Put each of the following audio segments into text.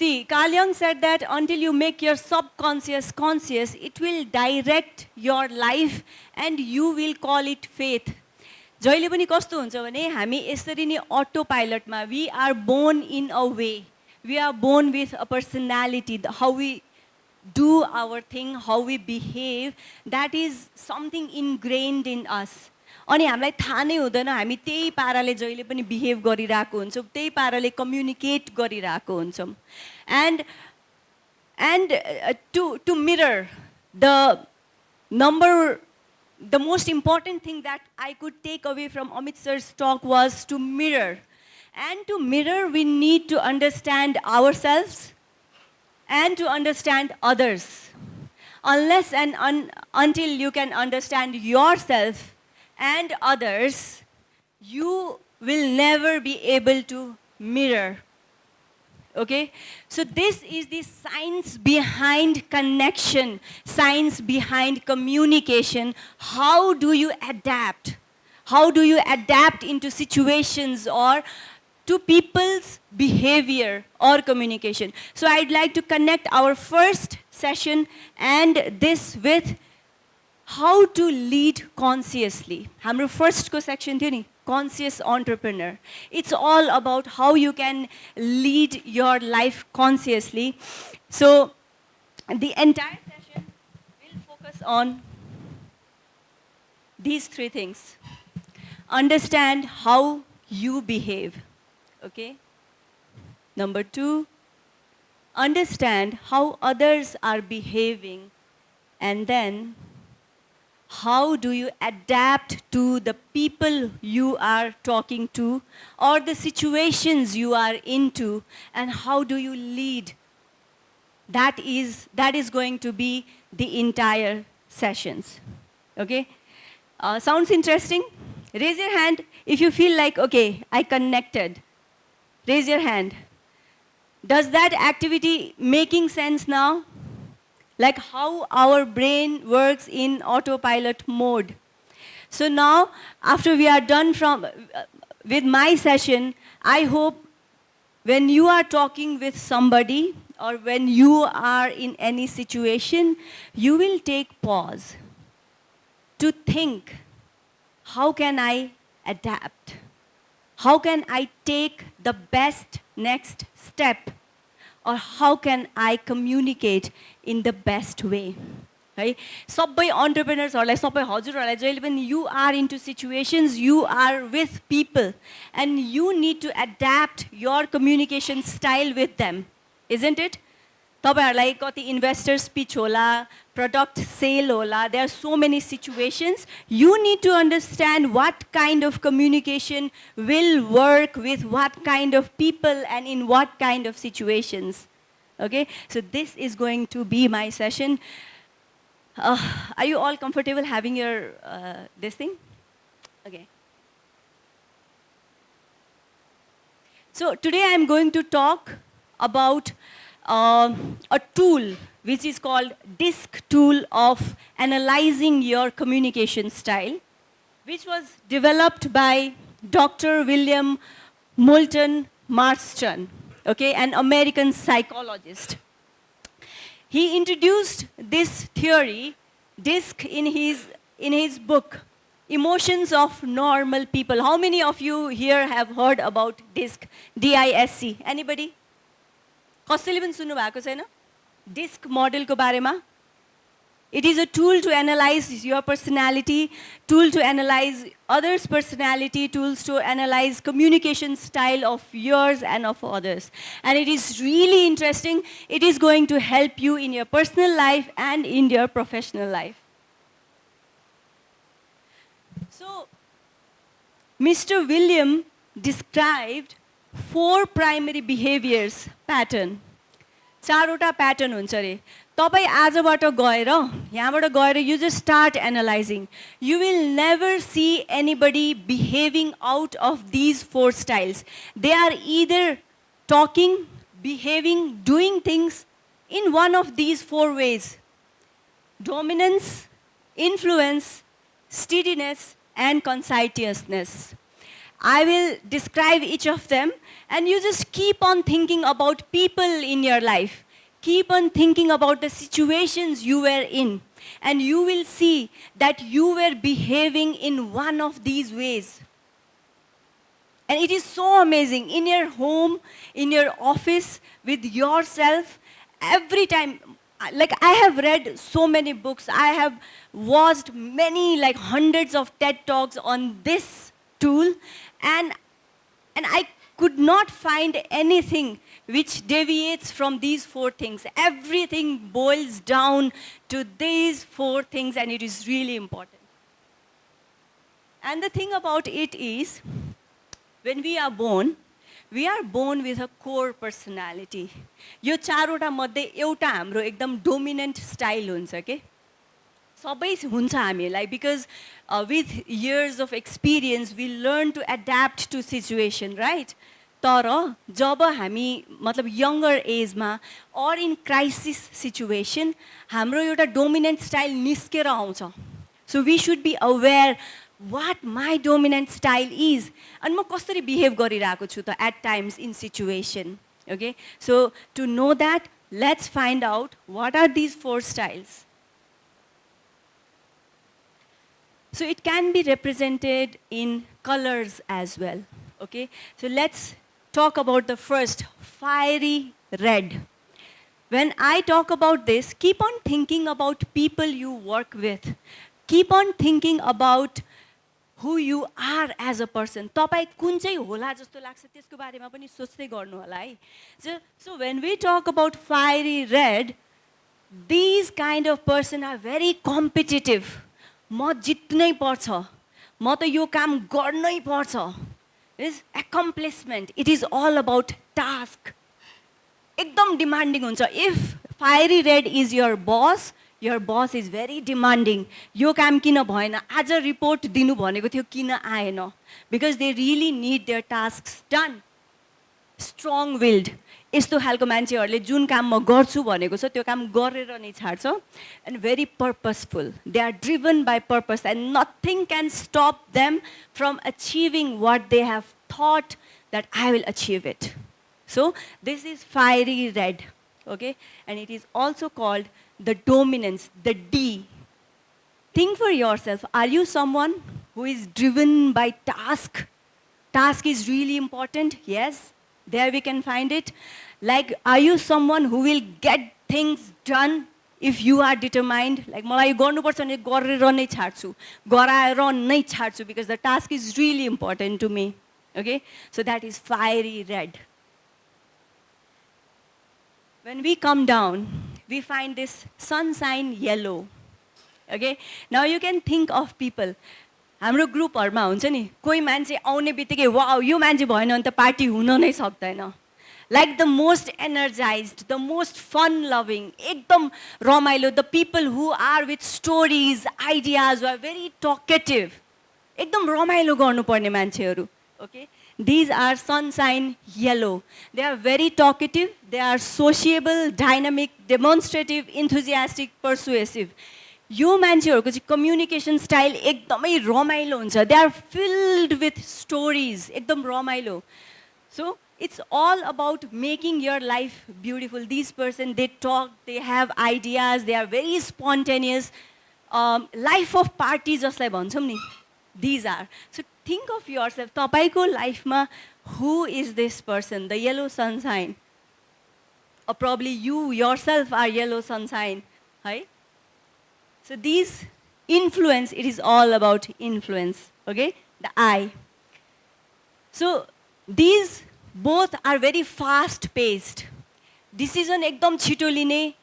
See, Carl Jung said that until you make your subconscious conscious, it will direct your life and you will call it faith. जहिले पनि कस्तो हुन्छ भने हामी यसरी नै अटो पाइलटमा we are born in a way. We are born with a personality, how we do our thing, how we behave, that is something ingrained in us. अनि हामीलाई थाहा नै हुँदैन हामी त्यही पाराले जहिले पनि बिहेभ गरिरहेको हुन्छौँ, त्यही पाराले कम्युनिकेट गरिरहेको हुन्छौँ. And to mirror the most important thing that I could take away from Amit sir's talk was to mirror. And to mirror, we need to understand ourselves and to understand others. Unless and until you can understand yourself and others, you will never be able to mirror. Okay? So this is the science behind connection, science behind communication. How do you adapt? How do you adapt into situations or to people's behavior or communication? So I'd like to connect our first session and this with how to lead consciously. Hamro first ko section थियो नि, conscious entrepreneur. It's all about how you can lead your life consciously. So the entire session will focus on these three things. Understand how you behave. Okay? Number 2, understand how others are behaving, and then how do you adapt to the people you are talking to or the situations you are into, and how do you lead? That is going to be the entire sessions. Okay? Sounds interesting? Raise your hand if you feel like, okay, I connected. Raise your hand. Does that activity making sense now? Like how our brain works in autopilot mode. So now, after we are done with my session, I hope when you are talking with somebody or when you are in any situation, you will take pause to think, how can I adapt? How can I take the best next step? Or how can I communicate in the best way? Right? Sabai entrepreneurs or like sabai हजुरहरुलाई जहिले पनि you are into situations, you are with people, and you need to adapt your communication style with them, isn't it? तपाईहरुलाई कति investor speech होला, product sale होला, there are so many situations. You need to understand what kind of communication will work with what kind of people and in what kind of situations. Okay, so this is going to be my session. Are you all comfortable having your this thing? Okay. So today I am going to talk about a tool which is called DISC tool of analyzing your communication style, which was developed by Dr. William Moulton Marston, okay, an American psychologist. He introduced this theory, DISC, in his book, Emotions of Normal People. How many of you here have heard about DISC? D-I-S-C. Anybody? कसैले पनि सुन्नु भएको छैन disc मोडलको बारेमा? It is a tool to analyze your personality, tool to analyze others' personality, tools to analyze communication style of yours and of others. And it is really interesting. It is going to help you in your personal life and in your professional life. So, Mr. William described 4 primary behaviors pattern. 4वटा pattern हुन्छ रे. तपाई आजबाट गएर यहाँबाट गएर you just start analyzing. You will never see anybody behaving out of these 4 styles. They are either talking, behaving, doing things in one of these 4 ways. Dominance, influence, steadiness, and conscientiousness. I will describe each of them, and you just keep on thinking about people in your life. Keep on thinking about the situations you were in, and you will see that you were behaving in one of these ways. And it is so amazing. In your home, in your office, with yourself, every time, like I have read so many books, I have watched many, like hundreds of TED Talks on this tool, and I could not find anything which deviates from these four things. Everything boils down to these four things, and it is really important. And the thing about it is, when we are born with a core personality. यो चारवटा मध्ये एउटा हाम्रो एकदम dominant style हुन्छ के सबै हुन्छ हामीलाई because with years of experience we learn to adapt to situation, right? तर जब हामी मतलब younger age मा or in crisis situation हाम्रो एउटा dominant style निस्केर आउँछ. So we should be aware what my dominant style is and म कसरी behave गरिरहेको छु त at times in situation. Okay, so to know that, let's find out what are these four styles. So it can be represented in colors as well. Okay, so let's talk about the first, fiery red. When I talk about this, keep on thinking about people you work with. Keep on thinking about who you are as a person. तपाईं कुन चाहिँ होला जस्तो लाग्छ त्यसको बारेमा पनि सोच्दै गर्नु होला है. So when we talk about fiery red, these kind of person are very competitive. म जित्नै पर्छ, म त यो काम गर्नै पर्छ. Is accomplishment. It is all about task. एकदम demanding हुन्छ. If fiery red is your boss is very demanding. यो काम किन भएन, आज रिपोर्ट दिनु भनेको थियो किन आएन, because they really need their tasks done. Strong willed. यस्तो खालको मान्छेहरूले जुन काम म गर्छु भनेको छ त्यो काम गरेर नै छाड्छ. And very purposeful. They are driven by purpose and nothing can stop them from achieving what they have thought that I will achieve it. So this is fiery red. Okay, and it is also called the dominance, the D. Think for yourself, are you someone who is driven by task? Task is really important, yes. There we can find it. Like, are you someone who will get things done if you are determined? Like, मलाई यो गर्नुपर्छ भने गरेर नै छाड्छु, गराएर नै छाड्छु, because the task is really important to me. Okay, so that is fiery red. When we come down, we find this sun sign yellow. Okay, now you can think of people. हाम्रो ग्रुपहरुमा हुन्छ नि, कोही मान्छे आउने बित्तिकै wow यो मान्छे भएन भने त पार्टी हुन नै सक्दैन. Like the most energized, the most fun loving, एकदम रमाइलो, the people who are with stories, ideas, who are very talkative. एकदम रमाइलो गर्नुपर्ने मान्छेहरु. Okay, these are sun sign yellow. They are very talkative, they are sociable, dynamic, demonstrative, enthusiastic, persuasive. यो मान्छेहरुको चाहिँ communication style एकदमै रमाइलो हुन्छ. They are filled with stories, एकदम रमाइलो. So it's all about making your life beautiful. These person, they talk, they have ideas, they are very spontaneous. Life of party जसलाई भन्छौं नि, these are. So think of yourself, तपाईको लाइफमा who is this person, the yellow sun sign? Or probably you yourself are yellow sun sign, right? So these influence, it is all about influence, okay? The I. So these both are very fast paced. Decision ekdam chito line.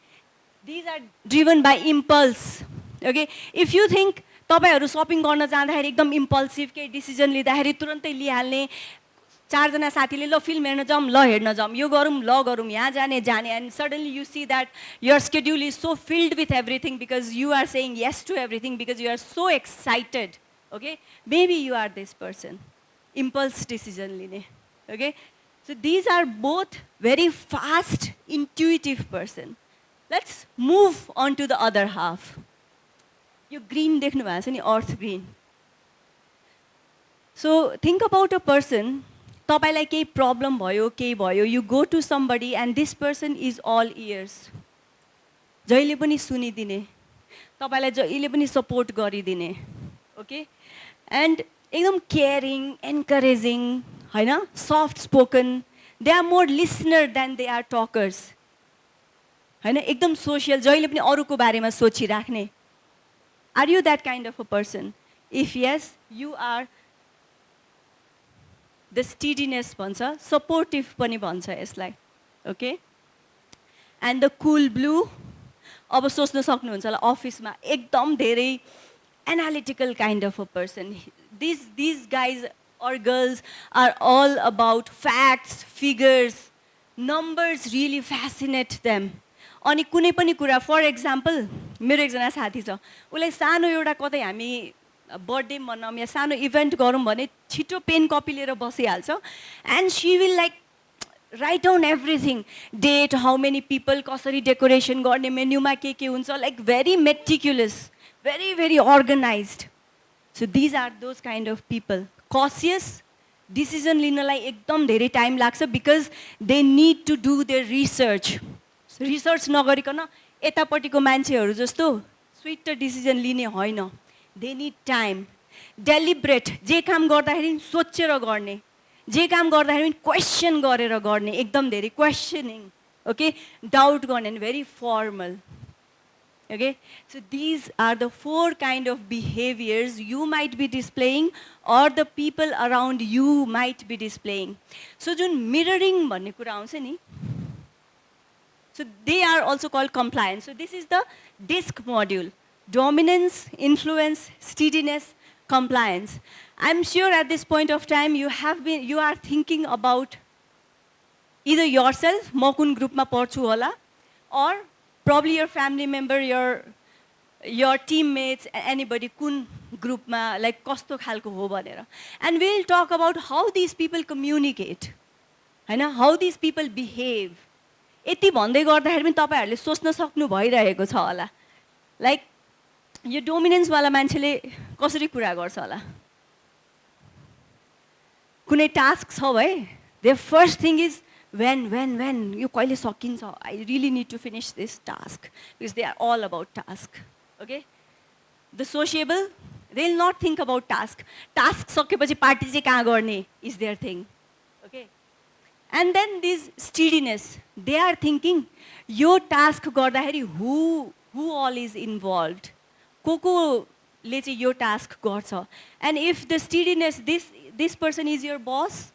These are driven by impulse, okay? If you think तपाईहरु shopping गर्न जाँदाखेरि एकदम impulsive के decision लिँदाखेरि तुरुन्तै लिहाल्ने, चारजना साथीले ल फिल्म हेर्न जाऊँ, ल हेर्न जाऊँ, यो गरौँ, ल गरौँ, यहाँ जाने जाने, and suddenly you see that your schedule is so filled with everything because you are saying yes to everything because you are so excited. Okay, maybe you are this person, impulse decision लिने. Okay, so these are both very fast, intuitive person. Let's move on to the other half. यो green देख्नु भएको छ नि, earth green. So think about a person, तपाईँलाई केही problem भयो, केही भयो, you go to somebody and this person is all ears, जहिले पनि सुनिदिने, तपाईँलाई जहिले पनि सपोर्ट गरिदिने, ओके, एन्ड एकदम केयरिङ, एन्करेजिङ, होइन, soft spoken, they are more listener than they are talkers, होइन, एकदम सोसियल, जहिले पनि अरूको बारेमा सोचिराख्ने. Are you that kind of a person? If yes, you are the steadiness भन्छ, सपोर्टिभ पनि भन्छ यसलाई, okay. And the cool blue, अब सोच्न सक्नुहुन्छ होला अफिसमा एकदम धेरै analytical kind of a person. These guys or girls are all about facts, figures, numbers really fascinate them. अनि कुनै पनि कुरा, फर एक्जाम्पल मेरो एकजना साथी छ, उसलाई सानो एउटा कतै हामी बर्थडे मनाऊँ या सानो इभेन्ट गरौँ भने छिटो पेन कपी लिएर बसिहाल्छ, and she will like write down everything, date, how many people, कसरी डेकोरेसन गर्ने, मेन्युमा के हुन्छ, like very meticulous, very very organised. So these are those kind of people. Cautious, decision लिनलाई एकदम धेरै टाइम लाग्छ, because they need to do their research. Research नगरिकन यतापट्टिको मान्छेहरू जस्तो स्विट डिसिजन लिने होइन. They need time. डेलिब्रेट, जे काम गर्दाखेरि सोचेर गर्ने, जे काम गर्दाखेरि क्वेसन गरेर गर्ने, एकदम धेरै क्वेसनिङ, ओके, डाउट गर्ने, भेरी formal. Okay, so these are the 4 kind of behaviors you might be displaying or the people around you might be displaying. So jun mirroring bhanne kura aउँछ नि, so they are also called compliance. So this is the DISC module: dominance, influence, steadiness, compliance. I'm sure at this point of time you are thinking about either yourself, म कुन ग्रुपमा पर्छु होला, or probably your family member, your teammates, anybody, kun group ma, like kasto khalko ho bhanera. And we will talk about how these people communicate, Hahn, how these people behave. यति भन्दै गर्दाखेरि पनि तपाईहरुले सोच्न सक्नु भइरहेको छ होला, लाइक यो dominance वाला मान्छेले कसरी कुरा गर्छ होला. कुनै टास्क छ भए, the first thing is when you कहिले सकिन्छ, I really need to finish this task, because they are all about task, okay. The sociable, they will not think about task सकेपछि पार्टी चाहिँ कहाँ गर्ने is their thing, okay. And then this steadiness, they are thinking yo task गर्दाखेरि who all is involved, को ले चाहिँ यो task गर्छ. And if the steadiness, this person is your boss,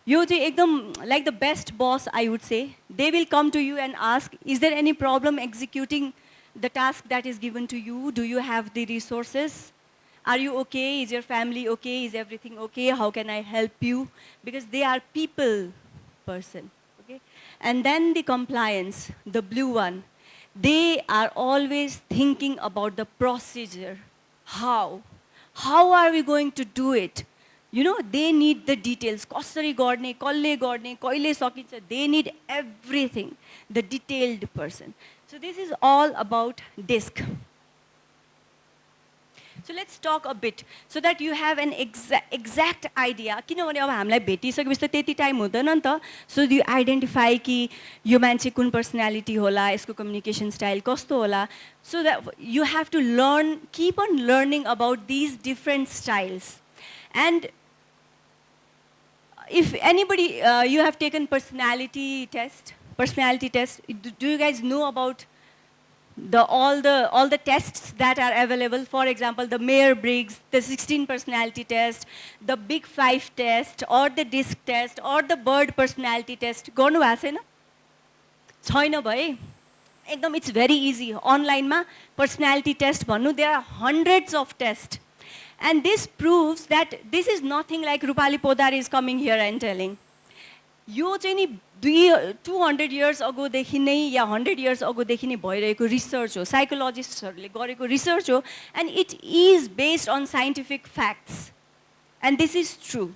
यो चाहिँ एकदम like the best boss, I would say. They will come to you and ask, is there any problem executing the task that is given to you? Do you have the resources? Are you okay? Is your family okay? Is everything okay? How can I help you? Because they are people person, okay? And then the compliance, the blue one, they are always thinking about the procedure. How are we going to do it? You know, they need the details. कसरी गर्ने, कसले गर्ने, कहिले सकिन्छ. They need everything. The detailed person. So this is all about DISC. So let's talk a bit so that you have an exact idea. किनभने अब हामीलाई भेटिसकेपछि त त्यति टाइम हुँदैन नि त. So you identify कि यो मान्छे कुन पर्सनालिटी होला, यसको कम्युनिकेसन स्टाइल कस्तो होला. So that you have to learn, keep on learning about these different styles. And if anybody, you have taken personality test, do you guys know about all the tests that are available? For example, the Myers-Briggs, the 16 personality test, the Big 5 test, or the DISC test, or the Bird personality test. गर्नु भएको छैन? छैन भए एकदम it's very easy. Online ma personality test भन्नु, there are hundreds of tests. And this proves that this is nothing like Rupali Podar is coming here and telling. यो चाहिँ नि 200 years ago देखि नै या 100 years ago देखि नै भइरहेको research हो, साइकोलोजिस्टहरूले गरेको रिसर्च हो, and it is based on scientific facts. And this is true.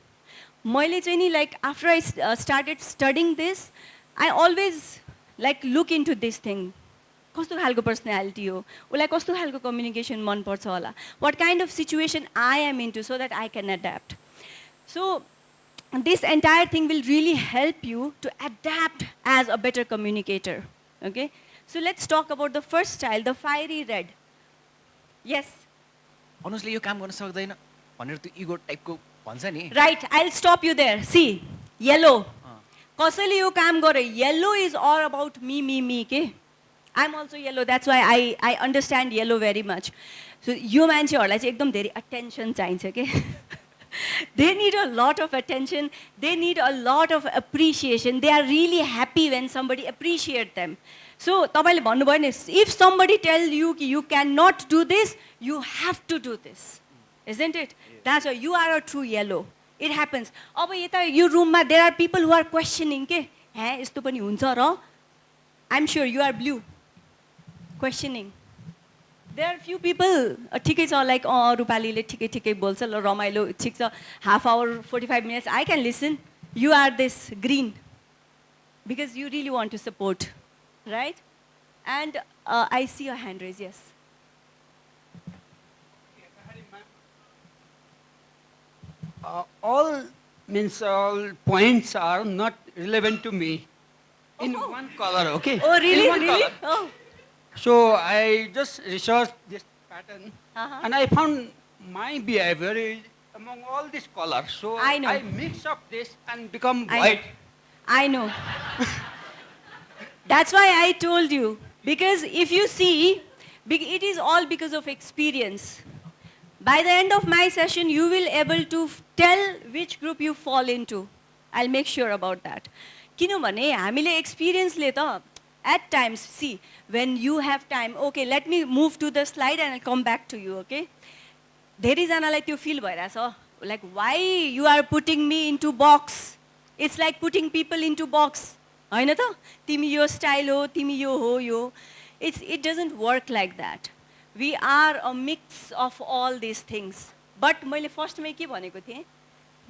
मैले चाहिँ नि like after I started studying this, I always like look into this thing. कस्तो खालको पर्सनालिटी हो, उसलाई कस्तो खालको कम्युनिकेसन मन पर्छ होला, what kind of situation I am into so that I can adapt. So this entire thing will really help you to adapt as a better communicator. Okay? So let's talk about the first style, the fiery red. Yes. अनुजले यो काम गर्न सक्दैन भनेर त्यो इगो टाइपको भन्छ नि Right, I'll stop you there. See, yellow. कसैले यो काम गरे, yellow is all about me, के? I'm also yellow, that's why I understand yellow very much. So यो मान्छेहरूलाई चाहिँ एकदम धेरै attention चाहिन्छ के? They need a lot of attention, they need a lot of appreciation. They are really happy when somebody appreciates them. So तपाईँले भन्नुभयो नि, if somebody tells you कि you cannot do this, you have to do this. Isn't it? That's why you are a true yellow. It happens. अब यता यो रूममा there are people who are questioning के हे यस्तो पनि हुन्छ र? I'm sure you are blue. Questioning. There are few people ठिकै छ like रूपालीले ठिकै बोल्छ ल रमाइलो ठिक छ half hour 45 minutes I can listen. You are this green because you really want to support, right? And I see your hand raised. Yes. All points are not relevant to me in one color, okay? Oh, really? In one Really? color. Oh. So I just researched this pattern Uh-huh. and I found my behavior is among all these colors. So I know. I mix up this and become I know. white. I know. That's why I told you. Because if you see, it is all because of experience. By the end of my session, you will able to tell which group you fall into. I'll make sure about that. किनभने हामीले experience-ले त at times, see, when you have time, okay, let me move to the slide and I'll come back to you, okay? धेरैजनालाई त्यो feel भइरहेछ, like why you are putting me into box? It's like putting people into box. हैन त? तिमी यो style हो, तिमी यो हो यो. It doesn't work like that. We are a mix of all these things. But मैले फर्स्टमै के भनेको थिएँ?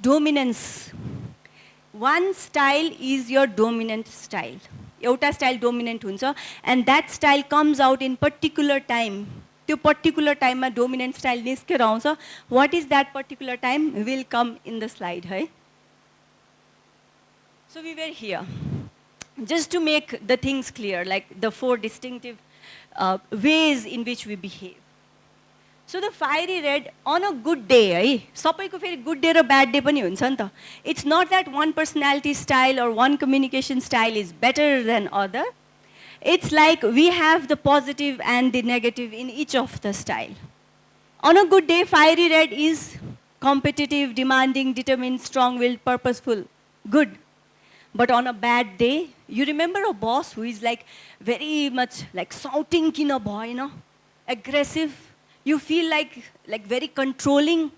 Dominance. One style is your dominant style. एउटा style dominant हुन्छ and that style comes out in particular time. त्यो particular time मा dominant style निस्केर आउँछ. What is that particular time will come in the slide, है? So we were here. Just to make the things clear, like the 4 distinctive ways in which we behave. So the fiery red, on a good day, है सबैको फेरि good day र bad day पनि हुन्छ नि त. It's not that one personality style or one communication style is better than other. It's like we have the positive and the negative in each of the style. On a good day, fiery red is competitive, demanding, determined, strong-willed, purposeful, good. But on a bad day, you remember a boss who is like very much like shouting kina bhaena, aggressive. You feel like very controlling,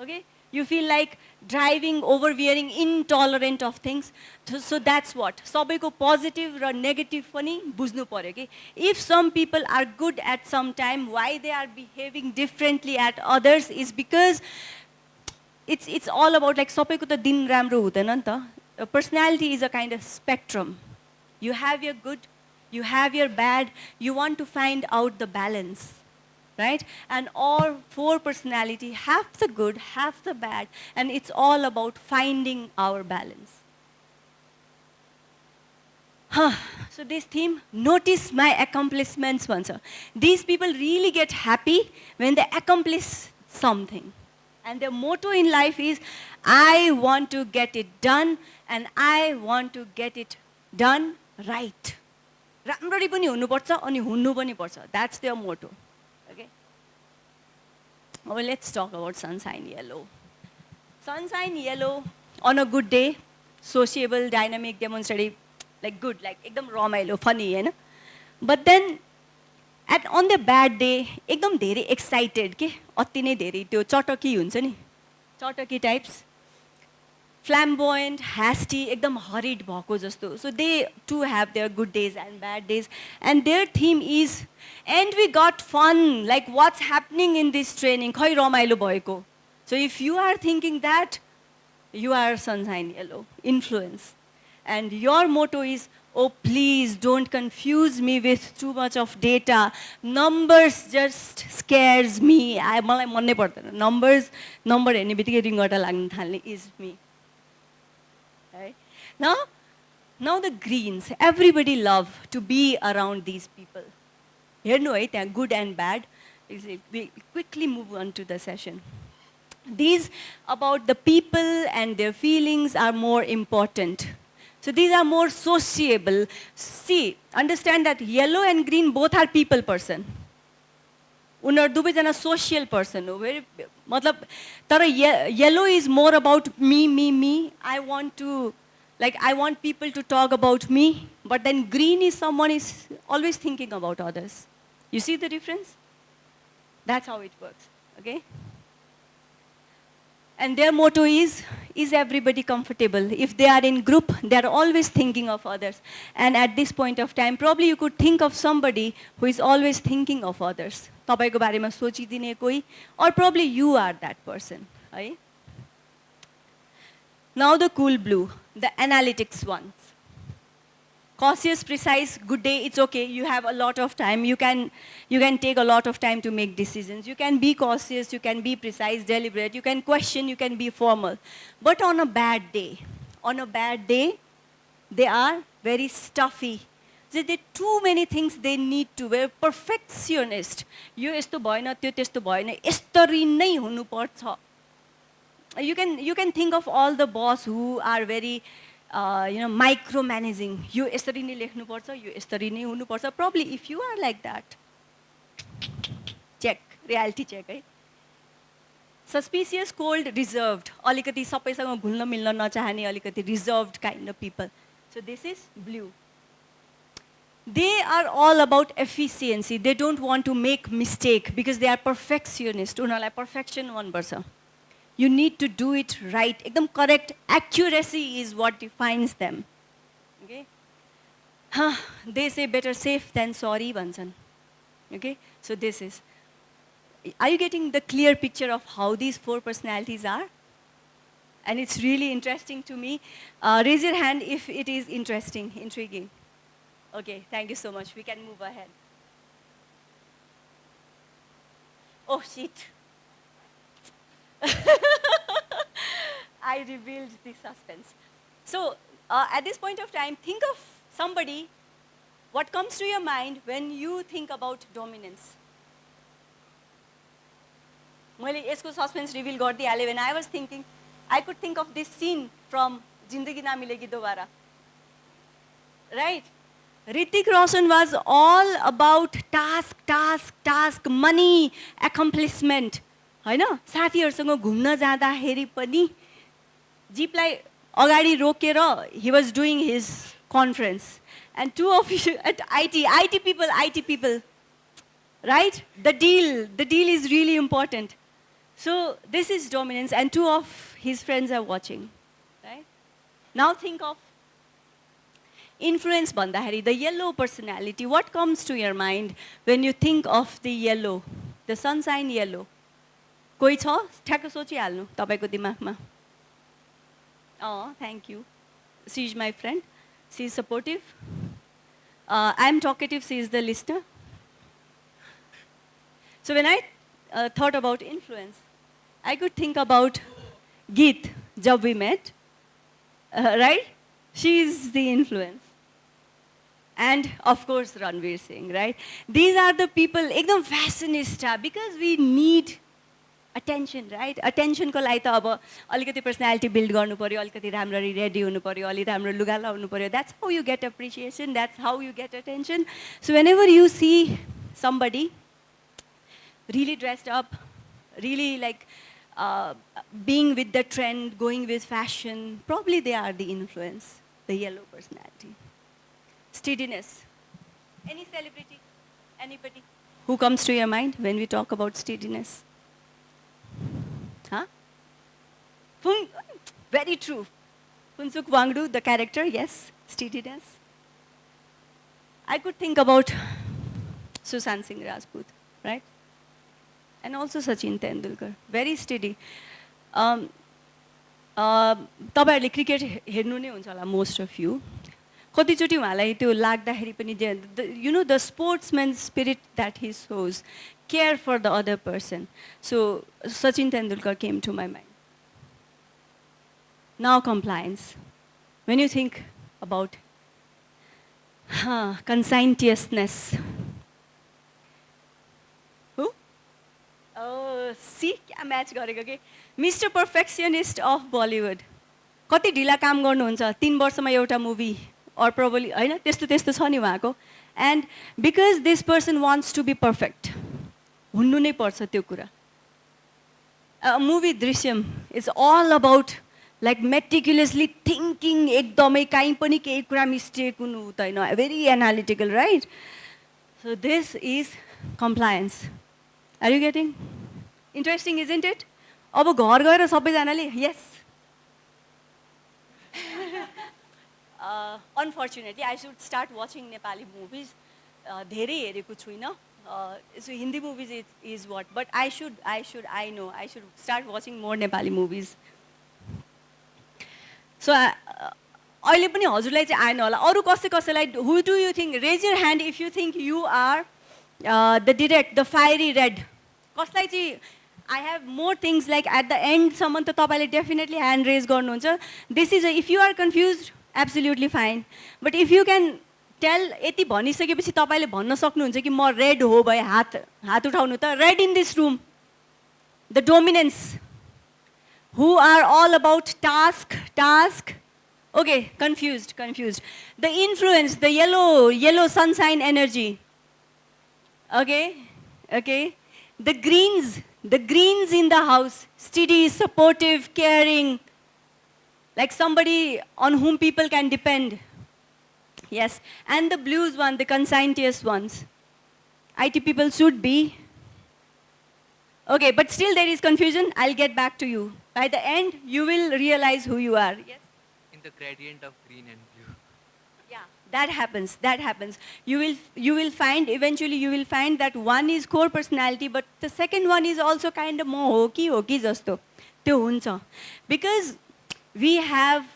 okay? You feel like driving, overbearing, intolerant of things. So that's what. Sabaiko positive or negative pani bujhnu paryo ke. If some people are good at some time, why they are behaving differently at others is because it's all about like sabaiko ta din ramro hudaina ni ta. Personality is a kind of spectrum. You have your good, you have your bad, you want to find out the balance, right? And all 4 personality, half the good, half the bad, and it's all about finding our balance. So this theme, notice my accomplishments once. These people really get happy when they accomplish something. And their motto in life is, I want to get it done and I want to get it done right. राम्ररी पनि हुनुपर्छ अनि हुनु पनि पर्छ. That's their motto. Okay? Well, let's talk about sunshine yellow. Sunshine yellow, on a good day, sociable, dynamic, demonstrative, like good, like एकदम रमाइलो, funny, Hahn? But then on the bad day, एकदम धेरै excited के अति नै धेरै त्यो चटकी हुन्छ नि चटकी types, flamboyant, hasty, एकदम hurried भएको जस्तो. So they too have their good days and bad days, and their theme is, and we got fun, like what's happening in this training, खै रमाइलो भएको. So if you are thinking that, you are sunshine yellow, influence. And your motto is, Oh, please don't confuse me with too much of data. Numbers just scares me. मलाई मन नै पर्दैन. Number हेर्ने बित्तिकै रिङ्गटा लाग्न थाल्ने is me. Right? Now the Greens, everybody love to be around these people. हेर्नु है त्यहाँ good and bad. We quickly move on to the session. These about the people and their feelings are more important. So these are more sociable. See, understand that yellow and green both are people person. उनीहरू दुवैजना social person हो. मतलब तर yellow is more about me. I want people to talk about me. But then green is someone is always thinking about others. You see the difference? That's how it works. Okay? And their motto is everybody comfortable? If they are in group, they are always thinking of others. And at this point of time, probably you could think of somebody who is always thinking of others. तपाईको बारेमा सोचिदिने कोही, or probably you are that person. Right? Now the cool blue, the analytics ones. Cautious, precise, good day, it's okay. You have a lot of time. You can take a lot of time to make decisions. You can be cautious, you can be precise, deliberate, you can question, you can be formal. But on a bad day, they are very stuffy. There are too many things they need to. We're perfectionist. यो यस्तो भएन, त्यो त्यस्तो भएन, यसरी नै हुनुपर्छ. You can think of all the boss who are very micromanaging. यो यसरी नै लेख्नुपर्छ, यो यसरी नै हुनुपर्छ. Probably if you are like that, check, reality check. है. Suspicious, cold, reserved. अलिकति सबैसँग घुल्न मिल्न नचाहने, अलिकति reserved kind of people. So this is blue. They are all about efficiency. They don't want to make mistake because they are perfectionist. उनीहरूलाई perfection मनपर्छ. You need to do it right. एकदम correct. Accuracy is what defines them. Okay? They say better safe than sorry, भन्छन्. Okay? So this is. Are you getting the clear picture of how these four personalities are? And it's really interesting to me. Raise your hand if it is interesting, intriguing. Okay, thank you so much. We can move ahead. Oh, shit. I revealed the suspense. So, at this point of time, think of somebody, what comes to your mind when you think about dominance? मैले यसको suspense reveal गरिदिइहालेँ. When I was thinking, I could think of this scene from जिन्दगी ना मिलेगी दोबारा. Right? Hrithik Roshan was all about task, money, accomplishment. हैन? साथीहरुसँग घुम्न जाँदाखेरि पनि जीपलाई अगाडि रोकेर he was doing his conference. And two of you at IT people, right? The deal is really important. So this is dominance, and two of his friends are watching, right? Now think of influence भन्दाखेरि, the yellow personality. What comes to your mind when you think of the yellow, the sunshine yellow? कोही छ? ठ्याक्क सोचिहाल्नु तपाईको दिमागमा. Thank you. She is my friend. She is supportive. I am talkative. She is the listener. So when I thought about influence, I could think about Geet, जब we met, right? She is the influence. And of course Ranveer Singh, right? These are the people, एकदम fashionista, because we need attention, right? Attention को लागि त अब अलिकति personality build गर्नु पर्यो, अलिकति राम्ररी ready हुनु पर्यो, अलि राम्रो लुगा लाउनु पर्यो. That's how you get appreciation, that's how you get attention. So whenever you see somebody really dressed up, really like being with the trend, going with fashion, probably they are the influence, the yellow personality. Steadiness. Any celebrity? Anybody? Who comes to your mind when we talk about steadiness? Huh? Very true. Phunsukh Wangdu, the character, yes, steadiness. I could think about Sushant Singh Rajput, right? And also Sachin Tendulkar, very steady. तपाईँहरूले cricket हेर्नु नै हुन्छ होला, most of you. कतिचोटि उहाँलाई त्यो लाग्दाखेरि पनि you know the sportsman spirit that he shows care for the other person so Sachin Tendulkar came to my mind now compliance when you think about conscientiousness. Who? Oh, see, क्या match गरेको के mister perfectionist of Bollywood कति ढिला काम गर्नुहुन्छ 3 वर्षमा एउटा movie अर probably होइन त्यस्तो त्यस्तो छ नि उहाँको and because this person wants to be perfect हुनु नै पर्छ त्यो कुरा movie Drishyam is all about like meticulously thinking एकदमै काहीँ पनि केही कुरा मिस्टेक हुनु हुँदैन very analytical right so this is compliance are you getting interesting isn't it अब घर गएर सबैजनाले यस unfortunately I should start watching Nepali movies धेरै हेरेको छुइनँ so Hindi movies is what but I should start watching more Nepali movies so अहिले पनि हजुरलाई चाहिँ आएन होला अरू कसैलाई who do you think raise your hand if you think you are the fiery red कसलाई चाहिँ I have more things like at the एन्डसम्म त तपाईँले डेफिनेटली ह्यान्ड रेज गर्नुहुन्छ this is if you are confuse absolutely fine but if you can tell यति भनिसकेपछि तपाईँले भन्न सक्नुहुन्छ कि म रेड हो भए हात उठाउनु त red in this room the dominance who are all about task okay confused the influence the yellow sunshine energy okay the greens in the house steady supportive caring like somebody on whom people can depend yes and the blues one the conscientious ones IT people should be okay but still there is confusion I'll get back to you by the end you will realize who you are yes in the gradient of green and blue yeah that happens you will find eventually you will find that one is core personality but the second one is also kind of more hoki jasto tyo huncha because we have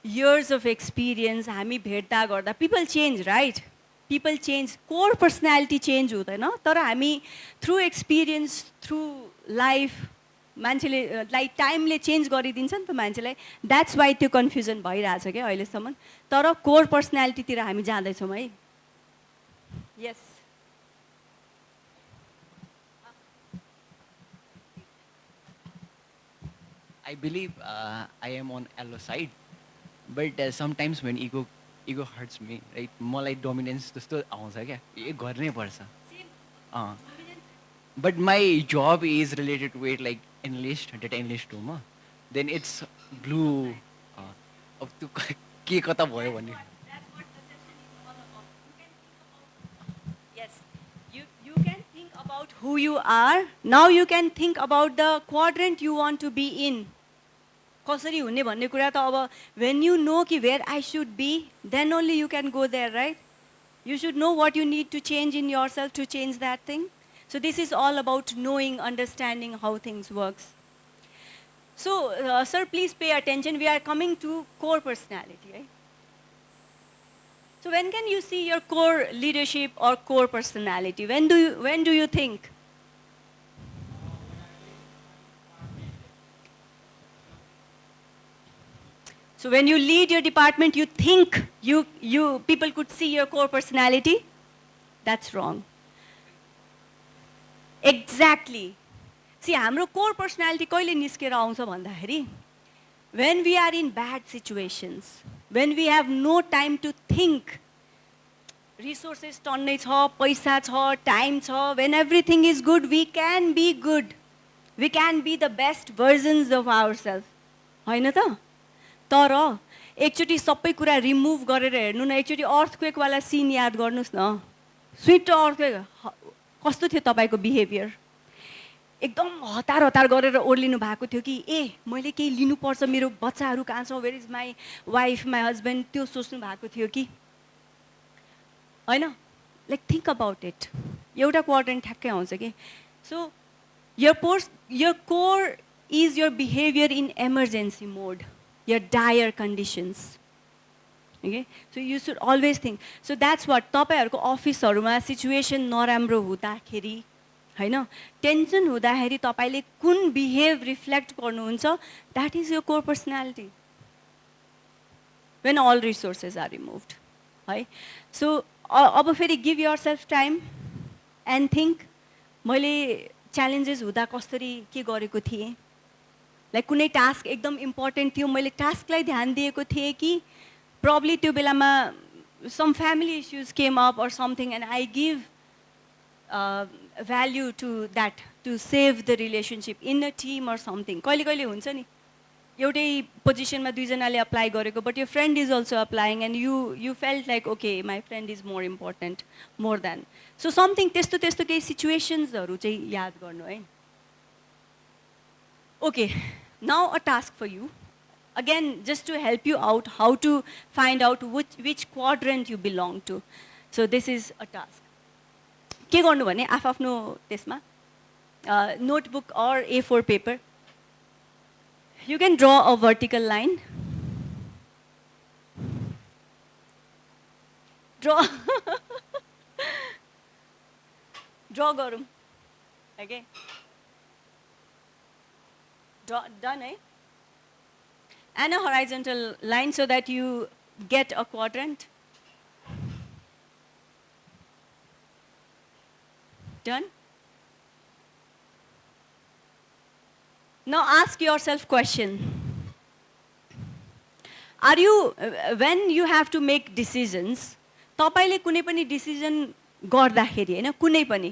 years of experience hami bhetda garda people change right people change core personality change हुँदैन तर हामी through experience through life मान्छेले like टाइमले change गरिदिन्छ नि त मान्छेलाई that's why त्यो कन्फ्युजन भइरहेछ क्या अहिलेसम्म तर कोर पर्सनालिटीतिर हामी जाँदैछौँ है yes I believe I am on allo side, but sometimes when ego hurts me, right? मलाई dominance जस्तो आउँछ क्या ये गर्नै पर्छ but my job is related to it like analyst data analyst हो म then it's blue अब त्यो के कता भयो भन्ने yes you can think about who you are now you can think about the quadrant you want to be in कसरी हुने भन्ने कुरा त अब when you know कि where I should be then only you can go there right you should know what you need to change in yourself to change that thing so this is all about knowing understanding how things works so sir please pay attention we are coming to core personality right so when can you see your core leadership or core personality when do you think So when you lead your department, you think people could see your core personality? That's wrong. Exactly. See, हाम्रो core personality कहिले निस्केर आउँछ भन्दाखेरि when we are in bad situations, when we have no time to think, resources टन्नै छ, पैसा छ, time छ, when everything is good, we can be good. We can be the best versions of ourselves. होइन त? तर एकचोटि सबै कुरा रिमुभ गरेर हेर्नु न एकचोटि अर्थक्वेकवाला सिन याद गर्नुहोस् न स्विट अर्थक्वेक कस्तो थियो तपाईँको बिहेभियर एकदम हतार गरेर ओर्लिनु भएको थियो कि ए मैले केही लिनुपर्छ मेरो बच्चाहरू कहाँ छ where is my wife my husband त्यो सोच्नु भएको थियो कि होइन लाइक थिङ्क अबाउट इट एउटा क्वाड्रेन्ट ठ्याक्कै आउँछ कि सो your core is your behavior in emergency mode your dire conditions Okay? So you should always think. So that's what तपाईहरुको अफिसहरुमा सिचुएसन नराम्रो हुँदाखेरि हैन टेन्सन हुँदाखेरि तपाईले कुन बिहेभ रिफ्लेक्ट गर्नुहुन्छ that is your core personality when all resources are removed. है so अब फेरि give yourself time and think मैले च्यालेन्जेस हुँदा कसरी के गरेको थिएँ लाइक कुनै टास्क एकदम इम्पोर्टेन्ट थियो मैले टास्कलाई ध्यान दिएको थिएँ कि probably त्यो बेलामा some family issues came up or something and I give value to that to save the relationship in a team or something कहिले कहिले हुन्छ नि एउटै पोजिसनमा दुईजनाले अप्लाई गरेको but your friend is also applying and you felt like okay my friend is more important more than so something त्यस्तो त्यस्तो केही सिचुएसन्सहरु चाहिँ याद गर्नु है okay now a task for you again just to help you out how to find out which quadrant you belong to so this is a task के गर्नु भने आफ्नो त्यसमा notebook or A4 paper you can draw a vertical line draw draw गरौँ okay draw done eh and a horizontal line so that you get a quadrant done now ask yourself question are you when you have to make decisions तपाईले कुनै पनि decision गर्दाखेरि हैन कुनै पनि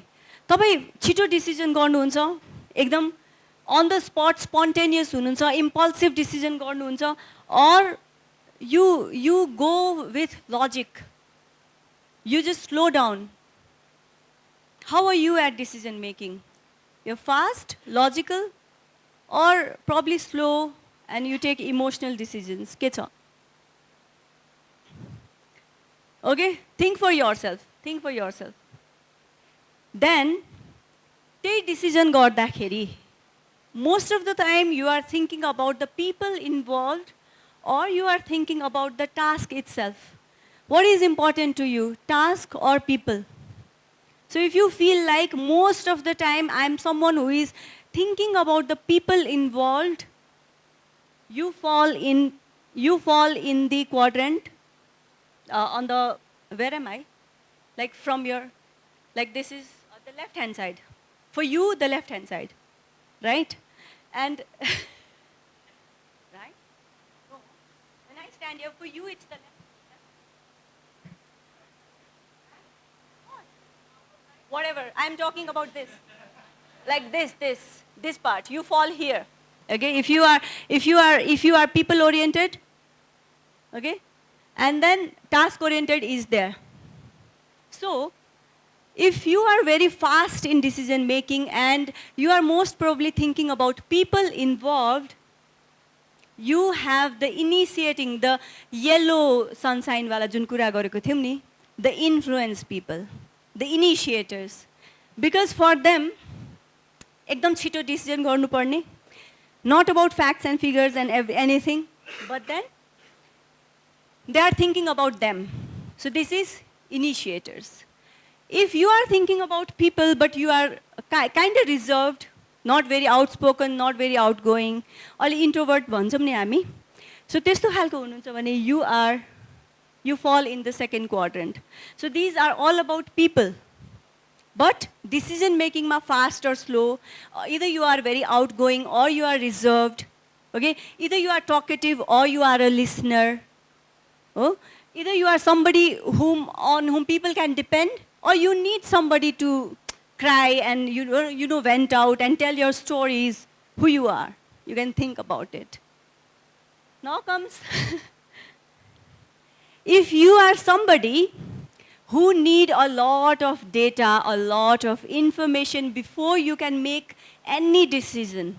तपाई छिटो decision गर्नुहुन्छ एकदम on the spot spontaneous हुनुहुन्छ impulsive decision गर्नुहुन्छ or you go with logic you just slow down how are you at decision making you're fast logical or probably slow and you take emotional decisions के छ okay think for yourself then take decision गर्दाखेरि most of the time you are thinking about the people involved or you are thinking about the task itself what is important to you task or people so if you feel like most of the time I'm someone who is thinking about the people involved you fall in the quadrant on the where am I like from your like this is the left hand side for you the left hand side right and right no. When I stand here for you it's the left whatever I'm talking about this like this part you fall here okay if you are people oriented okay and then task oriented is there so if you are very fast in decision making and you are most probably thinking about people involved you have the initiating the yellow sunshine wala jun kura gareko thiyau ni the influence people the initiators because for them ekdam chito decision garnu parne not about facts and figures and anything but then they are thinking about them so this is initiators if you are thinking about people but you are kind of reserved not very outspoken not very outgoing अलि introvert भन्छौं नि हामी so त्यस्तो खालको हुनुहुन्छ भने you fall in the second quadrant so these are all about people but decision making ma fast or slow either you are very outgoing or you are reserved okay either you are talkative or you are a listener oh either you are somebody on whom people can depend or you need somebody to cry and you know vent out and tell your stories who you are you can think about it now comes if you are somebody who need a lot of data a lot of information before you can make any decision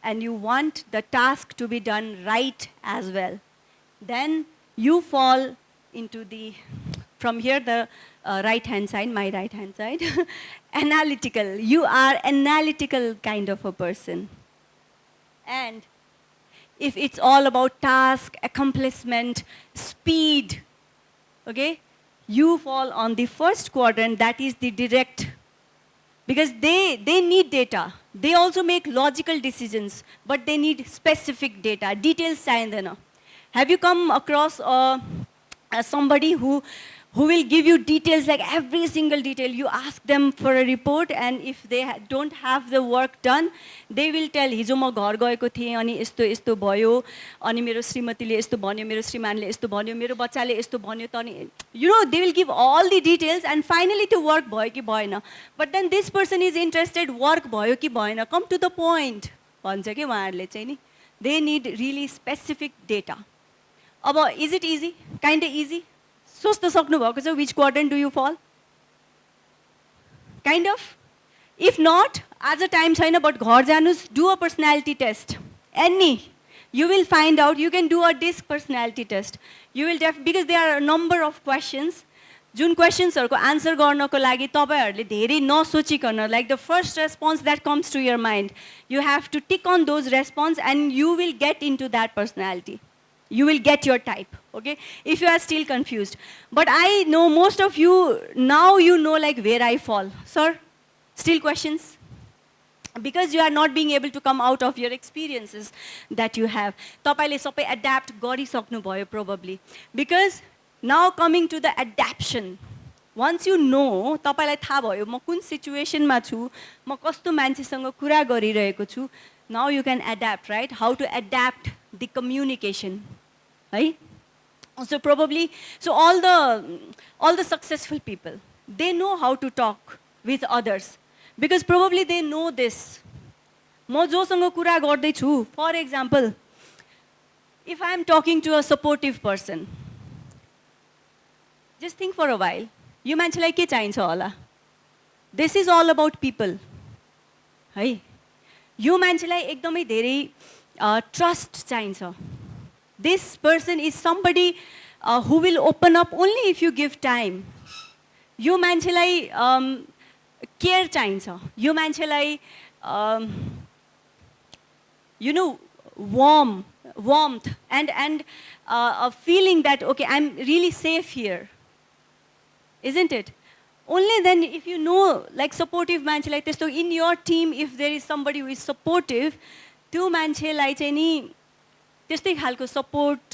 and you want the task to be done right as well then you fall into the from here the right hand side my right hand side analytical you are analytical kind of a person and if it's all about task, accomplishment, speed, okay, you fall on the first quadrant, that is the direct. Because they need data. They also make logical decisions, but they need specific data. Details चाहिँदैन. Have you come across somebody who will give you details, like every single detail? You ask them for a report, and if they don't have the work done, they will tell, हिजो म घर गएको थिएँ अनि यस्तो यस्तो भयो, अनि मेरो श्रीमतीले यस्तो भन्यो, मेरो श्रीमानले यस्तो भन्यो, मेरो बच्चाले यस्तो भन्यो त अनि, you know, they will give all the details, and finally त्यो work भयो कि भएन. But then this person is interested, work भयो कि भएन, come to the point भन्छ कि उहाँहरूले चाहिँ नि. They need really specific data. अब is it easy? Kind of easy? सोच्न सक्नुभएको छ, which quadrant do you fall? Kind of? If not, आज टाइम छैन, but घर जानुस्, do a personality test. Any. You will find out, you can do a DISC personality test. You will because there are a number of questions. जुन क्वेसन्सहरूको answer गर्नको लागि तपाईहरुले धेरै नसोचिकन, like the first response that comes to your mind, you have to tick on those response and you will get into that personality. You will get your type, okay? If you are still confused. But I know most of you, now you know like where I fall. Sir, still questions? Because you are not being able to come out of your experiences that you have. तपाईले सबै adapt गरिसक्नु भयो probably. Because now coming to the adaptation. Once you know, तपाईलाई थाहा भयो म कुन सिचुएसनमा छु, म कस्तो मान्छेसँग कुरा गरिरहेको छु, now you can adapt, right? How to adapt the communication, right? So probably, so all the successful people, they know how to talk with others because probably they know this. म जोसँग कुरा गर्दै छु, for example, if I am talking to a supportive person, just think for a while, यो मान्छेलाई के चाहिन्छ होला? This is all about people, है? यो मान्छेलाई एकदमै धेरै trust चाहिन्छ. This person is somebody who will open up only if you give time. यो मान्छेलाई care चाहिन्छ. यो मान्छेलाई you know, warmth and a feeling that okay, I'm really safe here. Isn't it? Only then if you know, like supportive मान्छेलाई त्यस्तो, in your team if there is somebody who is supportive, त्यो मान्छेलाई चाहिँ नि त्यस्तै खालको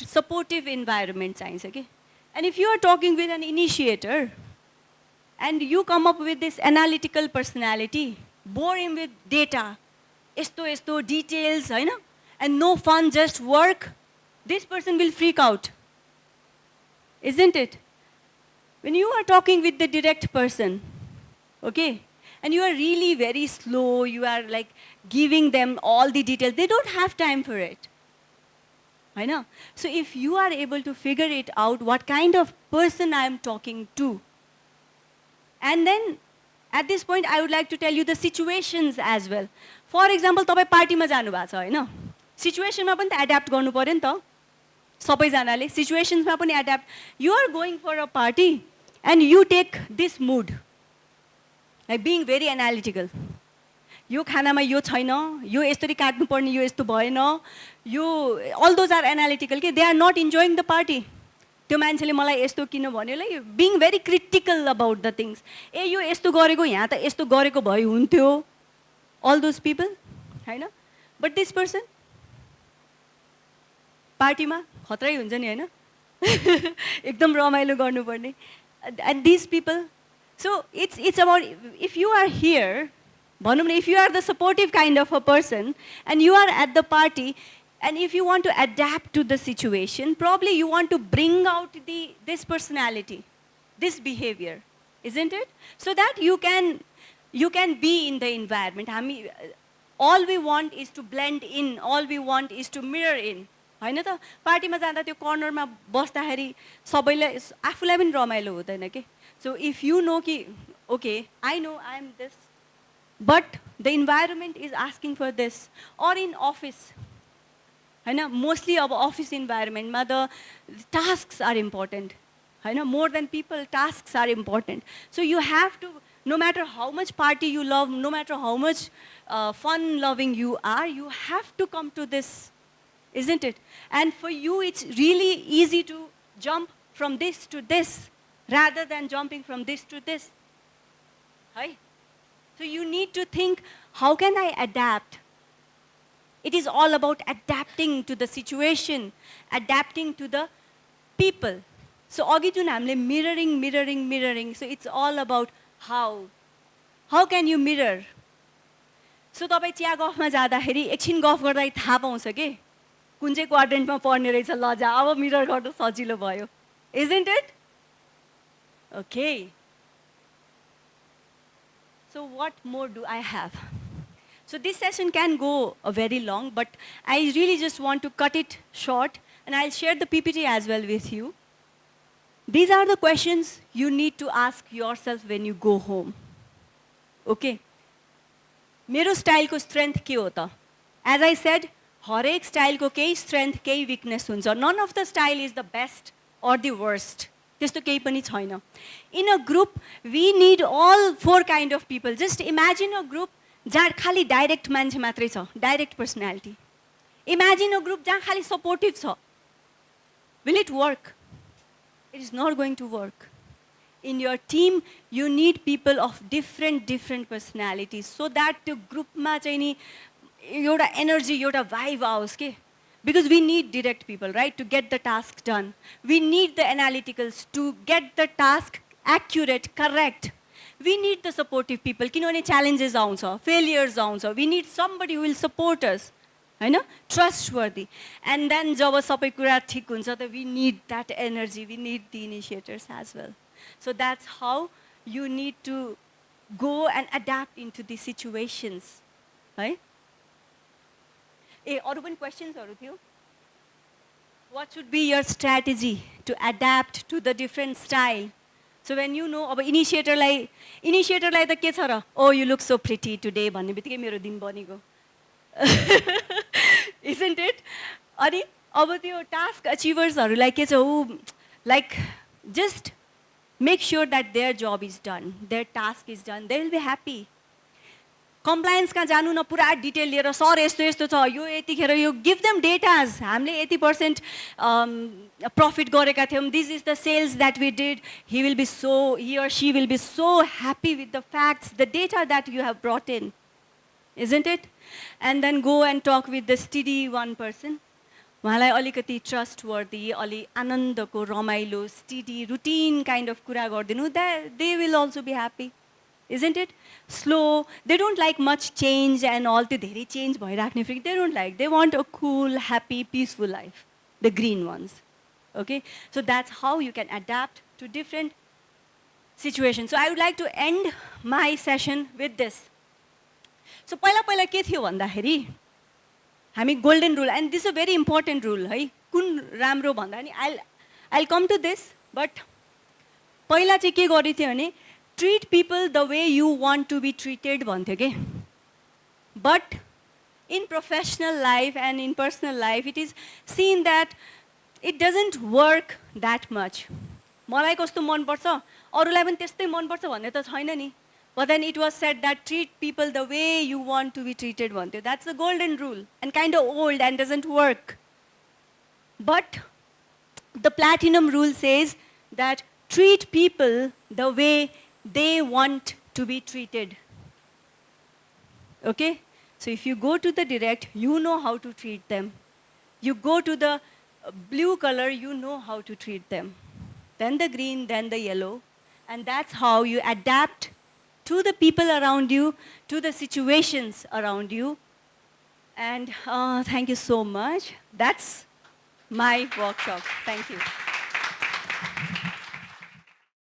supportive environment चाहिन्छ के. And if you are talking with an initiator and you come up with this analytical personality, bore him with data, यस्तो details, Hahn, and no fun, just work, this person will freak out. Isn't it? When you are talking with the direct person, okay, and you are really very slow, you are like giving them all the details, they don't have time for it. I know. So if you are able to figure it out, what kind of person I am talking to, and then at this point I would like to tell you the situations as well. For example, तपाईं पार्टीमा जानु भएको छ हैन, सिचुएसनमा पनि त adapt गर्नु पर्यो नि त सबैजनाले, सिचुएसन्समा पनि adapt. You are going for a party and you take this mood, like being very analytical. यो खानामा यो छैन, यो यसरी काट्नु पर्ने, यो यस्तो भएन, यो all those are analytical के, they are not enjoying the party. त्यो मान्छेले मलाई यस्तो किन भन्यो, like being very critical about the things. ए यो यस्तो गरेको, यहाँ त यस्तो गरेको भए हुन्थ्यो. All those people, Hahn? But this person पार्टीमा खतरै हुन्छ नि हैन? एकदम रमाइलो गर्नुपर्ने. And these people, so it's about, if you are here, भनौँ न, if you are the supportive kind of a person and you are at the party, and if you want to adapt to the situation, probably you want to bring out this personality, this behavior, isn't it? So that you can be in the environment. All we want is to blend in, all we want is to mirror in. हैन त? पार्टीमा जाँदा त्यो कर्नरमा बस्दाखेरि सबैलाई आफूलाई पनि रमाइलो हुँदैन के. So if you know कि okay, I know I am this, but the environment is asking for this, or in office, Hahn, mostly of office environment मा the tasks are important, Hahn, more than people, tasks are important. So you have to, no matter how much party you love, no matter how much fun loving you are, you have to come to this isn't it? And for you, it's really easy to jump from this to this rather than jumping from this to this. Right? So you need to think, how can I adapt? It is all about adapting to the situation, adapting to the people. So अघि जुन हामीले mirroring, so it's all about how. How can you mirror? So तपाईँ chia गफमा जाँदाखेरि एकछिन गफ गर्दा थाहा पाउँछ के कुन चाहिँ क्वाड्रेन्टमा पर्ने रहेछ ल जा अब मिरर गर्नु सजिलो भयो. Isn't it? Okay. So what more do I have? So this session can go very long, but I really just want to cut it short, and I'll share the PPT as well with you. These are the questions you need to ask yourself when you go home. Okay? मेरो स्टाइलको strength के हो त? As I said, हरेक स्टाइलको केही strength केही weakness हुन्छ. None of the style is the best or the worst. त्यस्तो केही पनि छैन. In a group, we need all 4 kind of people. Just imagine a group जहाँ खाली डाइरेक्ट मान्छे मात्रै छ, direct personality. Imagine a group जहाँ खाली सपोर्टिभ छ. Will it work? It is not going to work. In your team, you need people of different personalities so that the group ma चाहिँ नि एउटा energy, एउटा vibe आओस् के. Because we need direct people, right, to get the task done. We need the analyticals to get the task accurate, correct. We need the supportive people. किनभने challenges आउँछ, failures आउँछ. We need somebody who will support us. Hahn? Trustworthy. And then जब सबै कुरा ठिक हुन्छ त we need that energy. We need the initiators as well. So that's how you need to go and adapt into the situations. Right? अरू पनि क्वेसन्सहरू थियो? What should be your strategy to adapt to the different style? So when you know, अब इनिसिएटरलाई त के छ र? Oh, you look so pretty today भन्ने बित्तिकै मेरो दिन बनेको. Isn't it? अनि अब त्यो टास्क अचिभर्सहरूलाई के छ? Like just make sure that their job is done, their task is done. They will be happy. Compliance का जानु न पुरा डिटेल लिएर सर यस्तो यस्तो छ यो यतिखेर यो give them datas. हामीले 80% profit गरेका थियौं. This is the sales that we did. He or she will be so happy with the facts, the data that you have brought in. Isn't it? And then go and talk with the steady one person. उहाँलाई अलिकति trustworthy, अलि आनन्दको रमाइलो, steady, routine kind of कुरा गरिदिनु. They will also be happy. Isn't it? Slow. They don't like much change and all. त्यो धेरै change भइराख्ने freak. They don't like. They want a cool, happy, peaceful life. The green ones. Okay? So that's how you can adapt to different situations. So I would like to end my session with this. So पहिला के थियो भन्दाखेरि हामी golden rule, and this is a very important rule है. कुन राम्रो भन्दा नि I'll come to this, but पहिला चाहिँ के गरि थियो भने treat people the way you want to be treated भन्थ्यो के. But in professional life and in personal life, it is seen that it doesn't work that much. मलाई कस्तो मन पर्छ अरूलाई पनि त्यस्तै मन पर्छ भन्ने त छैन नि. But then it was said that treat people the way you want to be treated भन्थ्यो. That's the golden rule and kind of old and doesn't work. But the platinum rule says that treat people the way they want to be treated. Okay? So if you go to the direct, you know how to treat them. You go to the blue color, you know how to treat them. Then the green, then the yellow. And that's how you adapt to the people around you, to the situations around you. And thank you so much. That's my workshop. Thank you.